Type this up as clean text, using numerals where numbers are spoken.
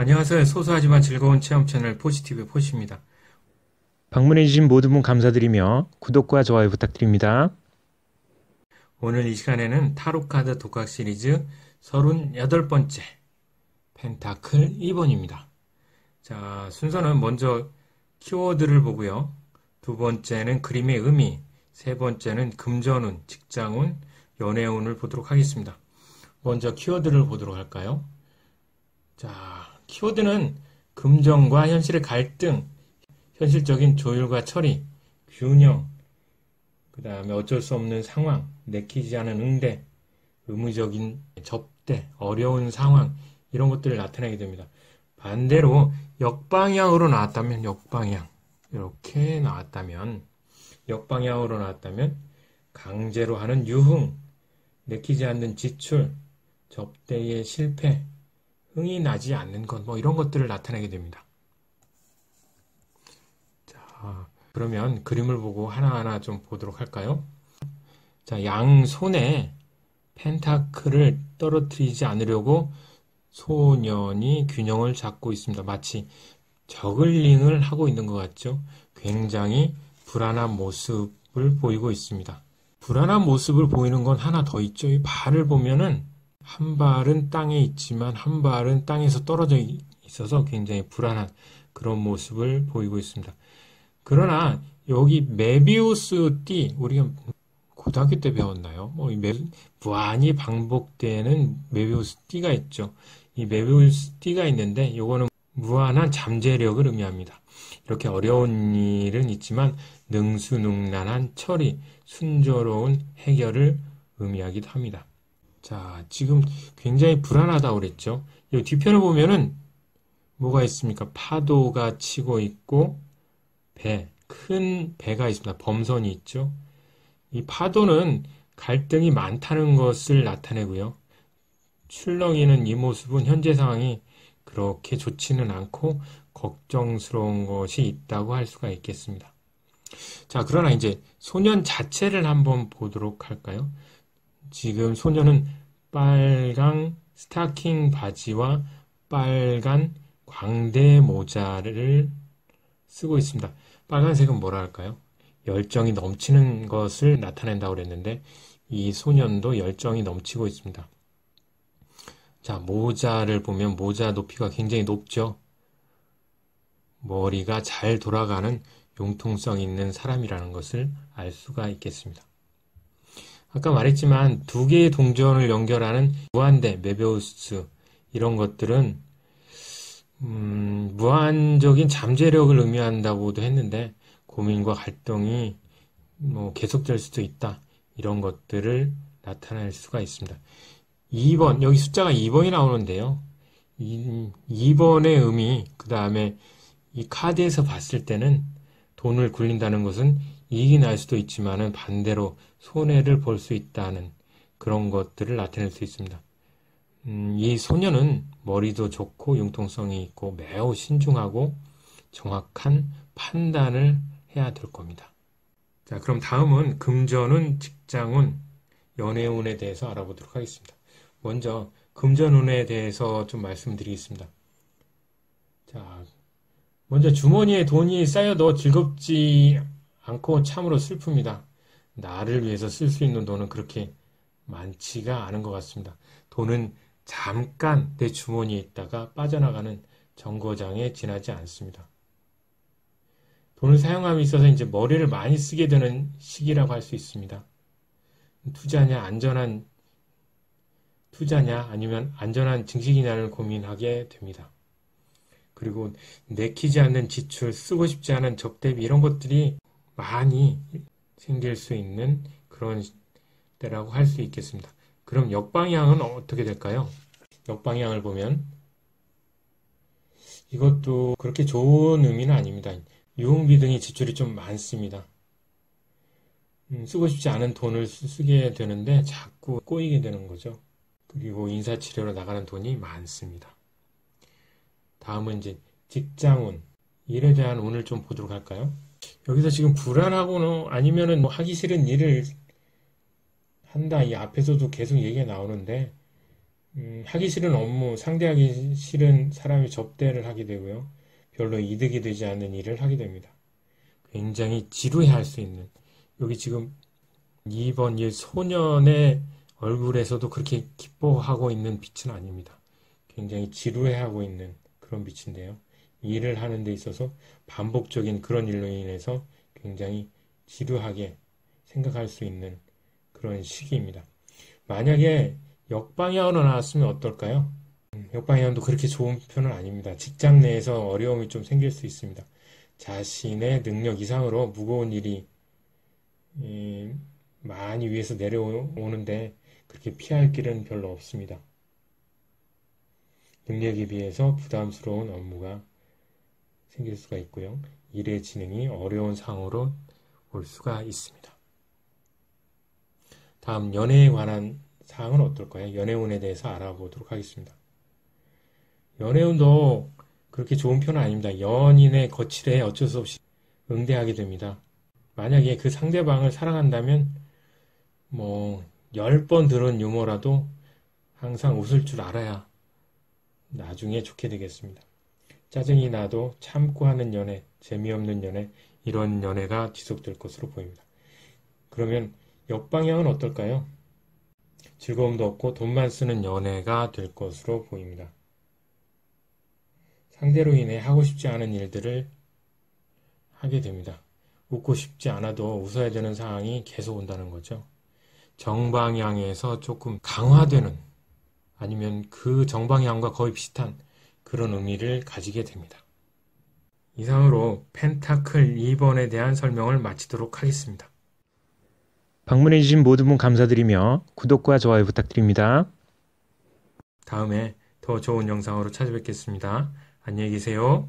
안녕하세요. 소소하지만 즐거운 체험 채널 포지티브 포시입니다. 방문해주신 모든 분 감사드리며 구독과 좋아요 부탁드립니다. 오늘 이 시간에는 타로카드 독학 시리즈 38번째 펜타클 2번입니다. 자, 순서는 먼저 키워드를 보고요. 두 번째는 그림의 의미, 세 번째는 금전운, 직장운, 연애운을 보도록 하겠습니다. 먼저 키워드를 보도록 할까요? 자, 키워드는 금전과 현실의 갈등, 현실적인 조율과 처리, 균형, 그 다음에 어쩔 수 없는 상황, 내키지 않은 응대, 의무적인 접대, 어려운 상황, 이런 것들을 나타내게 됩니다. 반대로 역방향으로 나왔다면, 이렇게 나왔다면, 역방향으로 나왔다면, 강제로 하는 유흥, 내키지 않는 지출, 접대의 실패, 흥이 나지 않는 것, 이런 것들을 나타내게 됩니다. 자, 그러면 그림을 보고 하나하나 좀 보도록 할까요? 자, 양손에 펜타클을 떨어뜨리지 않으려고 소년이 균형을 잡고 있습니다. 마치 저글링을 하고 있는 것 같죠? 굉장히 불안한 모습을 보이고 있습니다. 불안한 모습을 보이는 건 하나 더 있죠. 이 발을 보면은 한 발은 땅에 있지만 한 발은 땅에서 떨어져 있어서 굉장히 불안한 그런 모습을 보이고 있습니다. 그러나 여기 메비우스 띠, 우리가 고등학교 때 배웠나요? 무한히 반복되는 메비우스 띠가 있죠. 이 메비우스 띠가 있는데 이거는 무한한 잠재력을 의미합니다. 이렇게 어려운 일은 있지만 능수능란한 처리, 순조로운 해결을 의미하기도 합니다. 자, 지금 굉장히 불안하다고 그랬죠. 이 뒤편을 보면은 뭐가 있습니까? 파도가 치고 있고 큰 배가 있습니다. 범선이 있죠. 이 파도는 갈등이 많다는 것을 나타내고요. 출렁이는 이 모습은 현재 상황이 그렇게 좋지는 않고 걱정스러운 것이 있다고 할 수가 있겠습니다. 자, 그러나 이제 소년 자체를 한번 보도록 할까요? 지금 소년은 빨강 스타킹 바지와 빨간 광대 모자를 쓰고 있습니다. 빨간색은 뭐라 할까요? 열정이 넘치는 것을 나타낸다고 그랬는데 이 소년도 열정이 넘치고 있습니다. 자, 모자를 보면 모자 높이가 굉장히 높죠. 머리가 잘 돌아가는 융통성 있는 사람이라는 것을 알 수가 있겠습니다. 아까 말했지만 두 개의 동전을 연결하는 무한대, 메비우스 이런 것들은 무한적인 잠재력을 의미한다고도 했는데 고민과 갈등이 계속될 수도 있다. 이런 것들을 나타낼 수가 있습니다. 2번, 여기 숫자가 2번이 나오는데요. 2번의 의미, 그 다음에 이 카드에서 봤을 때는 돈을 굴린다는 것은 이익이 날 수도 있지만은 반대로 손해를 볼 수 있다는 그런 것들을 나타낼 수 있습니다. 이 소녀는 머리도 좋고 융통성이 있고 매우 신중하고 정확한 판단을 해야 될 겁니다. 자, 그럼 다음은 금전운, 직장운, 연애운에 대해서 알아보도록 하겠습니다. 먼저 금전운에 대해서 좀 말씀드리겠습니다. 자, 먼저 주머니에 돈이 쌓여도 즐겁지 않고 참으로 슬픕니다. 나를 위해서 쓸 수 있는 돈은 그렇게 많지가 않은 것 같습니다. 돈은 잠깐 내 주머니에 있다가 빠져나가는 정거장에 지나지 않습니다. 돈을 사용함에 있어서 이제 머리를 많이 쓰게 되는 시기라고 할 수 있습니다. 안전한 투자냐 아니면 안전한 증식이냐를 고민하게 됩니다. 그리고 내키지 않는 지출, 쓰고 싶지 않은 접대비 이런 것들이 많이 생길 수 있는 그런 때라고 할 수 있겠습니다. 그럼 역방향은 어떻게 될까요? 역방향을 보면 이것도 그렇게 좋은 의미는 아닙니다. 유흥비 등의 지출이 좀 많습니다. 쓰고 싶지 않은 돈을 쓰게 되는데 자꾸 꼬이게 되는 거죠. 그리고 인사치레로 나가는 돈이 많습니다. 다음은 이제 직장운, 일에 대한 운을 좀 보도록 할까요? 여기서 지금 불안하거나 아니면은 하기 싫은 일을 한다. 이 앞에서도 계속 얘기가 나오는데 하기 싫은 업무, 상대하기 싫은 사람이 접대를 하게 되고요. 별로 이득이 되지 않는 일을 하게 됩니다. 굉장히 지루해할 수 있는, 여기 지금 2번 이 소년의 얼굴에서도 그렇게 기뻐하고 있는 빛은 아닙니다. 굉장히 지루해하고 있는 그런 빛인데요. 일을 하는 데 있어서 반복적인 그런 일로 인해서 굉장히 지루하게 생각할 수 있는 그런 시기입니다. 만약에 역방향으로 나왔으면 어떨까요? 역방향도 그렇게 좋은 편은 아닙니다. 직장 내에서 어려움이 좀 생길 수 있습니다. 자신의 능력 이상으로 무거운 일이 많이 위에서 내려오는데 그렇게 피할 길은 별로 없습니다. 능력에 비해서 부담스러운 업무가 생길 수가 있고요. 일의 진행이 어려운 상황으로 올 수가 있습니다. 다음 연애에 관한 사항은 어떨까요? 연애운에 대해서 알아보도록 하겠습니다. 연애운도 그렇게 좋은 편은 아닙니다. 연인의 거칠에 어쩔 수 없이 응대하게 됩니다. 만약에 그 상대방을 사랑한다면 10번 들은 유머라도 항상 웃을 줄 알아야 나중에 좋게 되겠습니다. 짜증이 나도 참고 하는 연애, 재미없는 연애, 이런 연애가 지속될 것으로 보입니다. 그러면 역방향은 어떨까요? 즐거움도 없고 돈만 쓰는 연애가 될 것으로 보입니다. 상대로 인해 하고 싶지 않은 일들을 하게 됩니다. 웃고 싶지 않아도 웃어야 되는 상황이 계속 온다는 거죠. 정방향에서 조금 강화되는, 아니면 그 정방향과 거의 비슷한 그런 의미를 가지게 됩니다. 이상으로 펜타클 2번에 대한 설명을 마치도록 하겠습니다. 방문해주신 모든 분 감사드리며 구독과 좋아요 부탁드립니다. 다음에 더 좋은 영상으로 찾아뵙겠습니다. 안녕히 계세요.